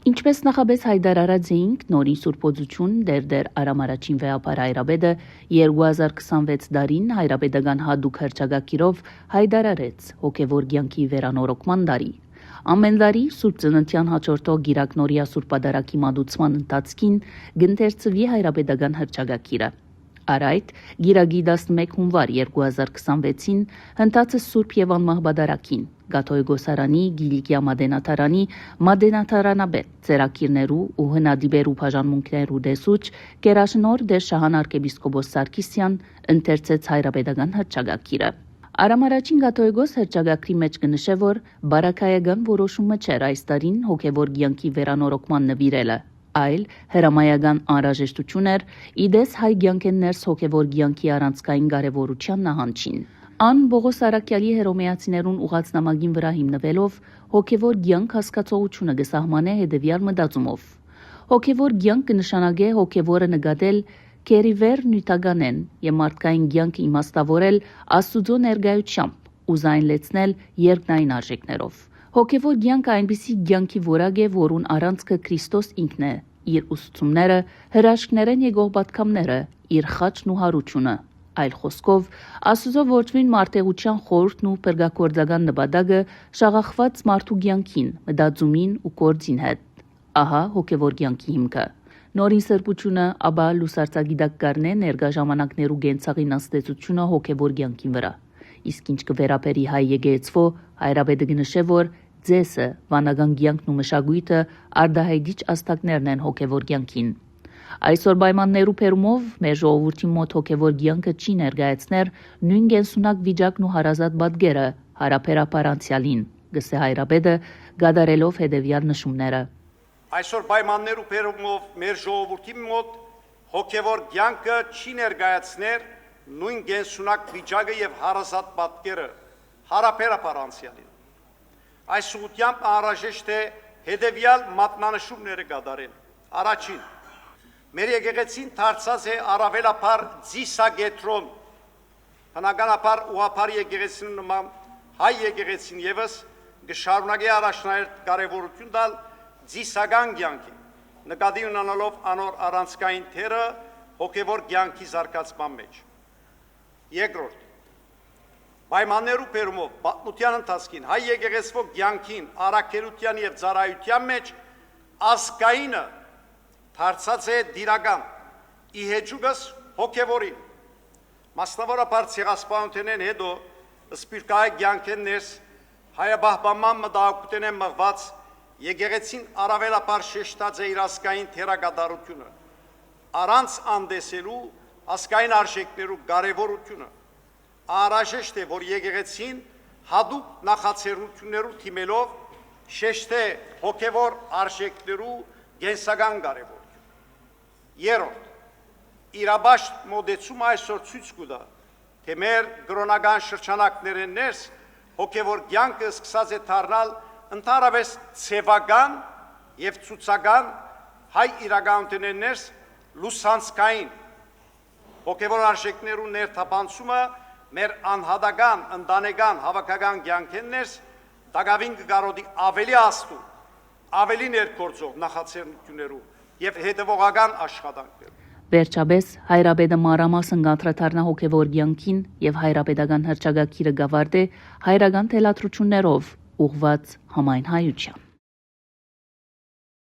Ինչպես նախաբես հայտարարած էինք, նորին սուրբոձություն դեր Արամ առաջին վեհապար Հայրաբեդը 2026 դարին հայրաբեդական հատուկ հռչակագիրով հայտարարեց հոգևոր կյանքի վերանորոգման տարի։ Ամեն տարի Սուրբ Ծննդյան հաջորդող Գիրակնորիա Սուրբադարակի մատուցման ընթացքին գընթերցվի հայրաբեդական հռչակագիրը։ Արայդ գիրագի 11 հունվար 2026-ին հնդածը Սուրբ եւ Անմահբադարակին Գաթոյգոսարանի Գիլիկիա Մադենաթարանի Մադենաթարանաբեդ ծերակիրներու ու հնադիբերու բաժանմունքներու դեսուչ Կերաշնոր դեր Շահան arczepiskopos Սարգիսյան ընթերցեց հայրաբեդական հռչակագիրը։ Արամ առաջին Գաթոյգոս հռչակագրի մեջ կնշե, որ բարակայական որոշումը չէր այս տարին հոգևոր կյանքի վերանորոգման նվիրելը, այլ հրամայական անհրաժեշտություն էր իդես հայ կյանքեն ներս հոգևոր կյանքի առանցքային կարևորության նահանջին։ Ան Բողոս Արաքյալի հերոմեացիներուն ուղած նամակին վրա հիմնվելով հոգևոր կյանք հասկացողությունը կսահմանե հետևյալ մտածումով. հոգևոր կյանք կնշանակե հոգևորը նկատել կերիվեր նյութականեն եւ մարդկային կյանքը իմաստավորել Աստուծո ներկայությամբ ու զայնլեցնել երկնային արժեքներով։ Հոգևոր կյանքը այնպիսի կյանքի որակ է, որուն առանցքը Քրիստոս ինքն է, իր ուսուցումները, հրաշքներն եւ գողբատկամները, իր խաչն ու հարությունը։ Այլ խոսքով, Աստուծո ողջույն մարտեղության խորհուրդն ու փրկագործական նպատակը շաղախված մարդու կյանքին, մտածումին ու գործին հետ։ Ահա հոգևոր կյանքի հիմքը։ Նորին սրբությունը, ապա լուսարձագիտակ կառնե ներկա ժամանակներու գենցաղին աստեցությունը հոգևոր կյանքին վրա։ Իսկ ինչ կվերապերի հայ եկեղեցվո, հայրաբեդը կնշե, որ ձեսը, վանական կյանքն ու մշակույթը արդահայտիչ աստակներն են հոգևոր կյանքին։ Այսօր պայմաններու բերումով մեր ժողովրդի մոտ հոգևոր կյանքը չի ներկայացներ նույն կենսունակ վիճակն ու հարազատ պատկերը հարաբերաբար անցյալին, գսե հայրաբեդը գադարելով հետևյալ նշումները։ Այսօր պայմաններու բերումով մեր ժողովրդի մոտ հոգևոր կյանքը չի ներկայացներ նույն կենսունակ վիճակը եւ հարազատ պատկերը հարաբերաբար անցյալին։ Այս ուղղությամբ անհրաժեշտ է հետևյալ մատնանշումները կատարել։ Առաջին, մեր եկեղեցին դարձած է առավելաբար ծիսագետրոն, բնականաբար ուղղափառ եկեղեցին նման հայ եկեղեցին եւս կշարունակի առաջնահերթ կարևորություն տալ ծիսական կյանքին, նկատի ունենալով անոր առանցքային թերը հոգևոր կյանքի զարգացման մեջ։ Երկրորդ, պայմաններու բերումով պատմության ընթացքին հայ եկեղեցվո կյանքին, առաքելության եւ ծառայության մեջ ազգայինը դարձած է դիրական, ի հեճուկս հոգևորին։ Մասնավորապես ցեղասպանությունեն հետո սպիրկայ կյանքեն ներս հայաբահբանման մտահոգության են մղված եկեղեցին առավելաբար շեշտած է իր ազգային թերակատարությունը, առանց անդեսելու ազգային արժեքներու կարևորությունը։ Անհրաժեշտ է, որ եկեղեցին հատուկ նախաձեռնություններու թիմելով շեշտե հոգևոր արժեքներու կենսական կարևորությունը։ Երրորդ, իրաբաշտ մոդեցումը այսօր ցույց կտա, թե մեր կրոնական շրջանակներեն ներս հոգևոր կյանքը սկսած է դառնալ ընդհանրապես ցևական եւ ցուցական հայ իրականություններեն ներս լուսանցքային հոգևոր արժեքներու ներթափանցումը մեր անհատական, ընտանեկան, հավաքական կյանքեն ներս դակավին կկարողի ավելի աստու, ավելի ներգործող նախաձեռնություններու եւ հետեւողական աշխատանքներով։ Վերջապես հայրաբեդը մանրամասն կանդրադառնա հոգևոր կյանքին եւ հայրաբեդական հռչակագիրը գավարտե հայրական թելադրություններով ուղված համայն հայության։